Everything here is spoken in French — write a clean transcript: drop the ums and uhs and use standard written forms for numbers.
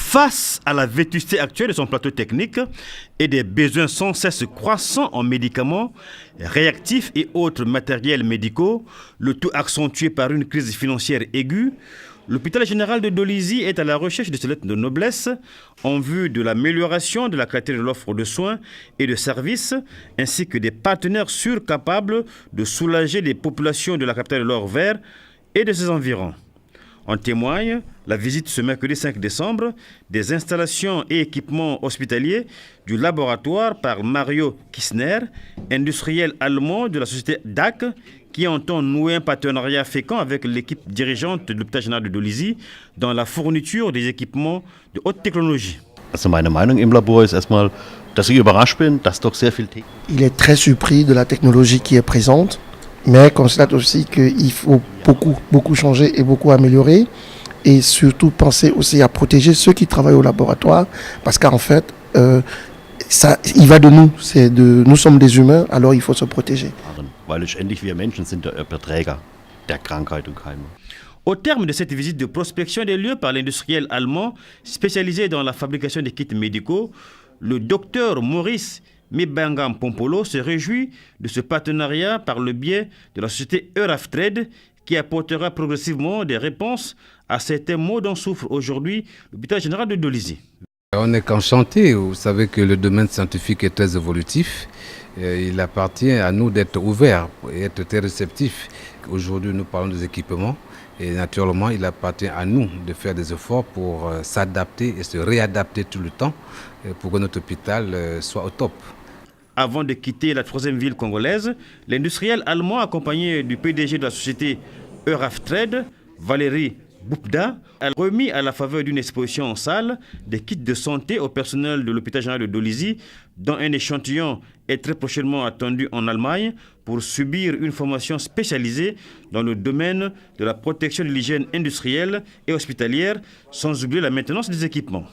Face à la vétusté actuelle de son plateau technique et des besoins sans cesse croissants en médicaments, réactifs et autres matériels médicaux, le tout accentué par une crise financière aiguë, l'hôpital général de Dolisie est à la recherche de ces lettres de noblesse en vue de l'amélioration de la qualité de l'offre de soins et de services, ainsi que des partenaires sûrs capables de soulager les populations de la capitale de l'Or-Vert et de ses environs. En témoigne la visite ce mercredi 5 décembre des installations et équipements hospitaliers du laboratoire par Mario Kissner, industriel allemand de la société DAC, qui entend nouer un partenariat fécond avec l'équipe dirigeante de l'hôpital général de Dolisie dans la fourniture des équipements de haute technologie. Also meine Meinung im Labor ist erstmal, dass ich überrascht bin, dass doch sehr viel Il est très surpris de la technologie qui est présente, mais constate aussi qu'il faut beaucoup changer et beaucoup améliorer, et surtout penser aussi à protéger ceux qui travaillent au laboratoire, parce qu'en fait, il va de nous, nous sommes des humains, alors il faut se protéger. Weil letztendlich wir Menschen sind der Überträger der Krankheit und Keime. Au terme de cette visite de prospection des lieux par l'industriel allemand spécialisé dans la fabrication des kits médicaux, le docteur Maurice Mibangam Pompolo se réjouit de ce partenariat par le biais de la société Euraftrade qui apportera progressivement des réponses à certains maux dont souffre aujourd'hui l'hôpital général de Dolisie. On est enchanté, vous savez que le domaine scientifique est très évolutif. Il appartient à nous d'être ouverts et être très réceptifs. Aujourd'hui, nous parlons des équipements et naturellement, il appartient à nous de faire des efforts pour s'adapter et se réadapter tout le temps pour que notre hôpital soit au top. Avant de quitter la troisième ville congolaise, l'industriel allemand accompagné du PDG de la société Euraftrade, Valérie Boupda, a remis à la faveur d'une exposition en salle des kits de santé au personnel de l'hôpital général de Dolisie, dont un échantillon est très prochainement attendu en Allemagne pour subir une formation spécialisée dans le domaine de la protection de l'hygiène industrielle et hospitalière, sans oublier la maintenance des équipements.